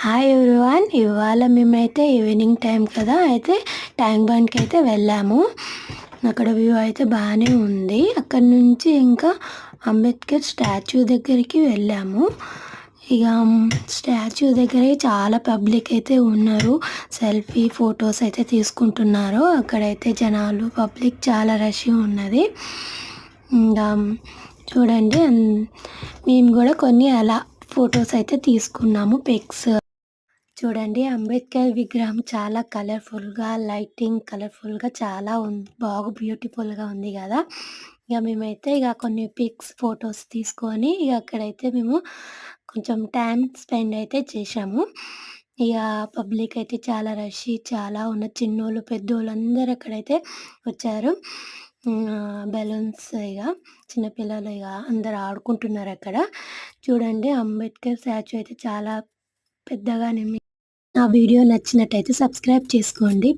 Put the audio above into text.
Hi everyone. ఇవాళ మేమైతే evening time కదా, అయితే ట్యాంక్ బండ్కి అయితే వెళ్ళాము. అక్కడ వ్యూ అయితే బాగానే ఉంది. అక్కడ నుంచి ఇంకా అంబేద్కర్ స్టాచ్యూ దగ్గరికి వెళ్ళాము. ఇక స్టాచ్యూ దగ్గర చాలా పబ్లిక్ అయితే ఉన్నారు. సెల్ఫీ ఫొటోస్ అయితే తీసుకుంటున్నారు. అక్కడైతే జనాలు పబ్లిక్ చాలా రష్ ఉన్నది. ఇంకా చూడండి, మేము కూడా కొన్ని అలా ఫొటోస్ అయితే తీసుకున్నాము, పిక్స్. చూడండి, అంబేద్కర్ విగ్రహం చాలా కలర్ఫుల్గా, లైటింగ్ కలర్ఫుల్గా చాలా బాగా బ్యూటిఫుల్గా ఉంది కదా. ఇక మేమైతే ఇక కొన్ని పిక్స్ ఫొటోస్ తీసుకొని ఇక అక్కడైతే మేము కొంచెం టైం స్పెండ్ అయితే చేసాము. ఇక పబ్లిక్ అయితే చాలా రష్ చాలా ఉన్న, చిన్నోళ్ళు పెద్దోళ్ళు అందరూ అక్కడైతే వచ్చారు. బెలూన్స్ ఇక చిన్నపిల్లలు ఇక అందరు ఆడుకుంటున్నారు అక్కడ. చూడండి, అంబేద్కర్ స్టాచ్యూ అయితే చాలా పెద్దగానే. నా వీడియో నచ్చినట్టయితే సబ్స్క్రైబ్ చేసుకోండి.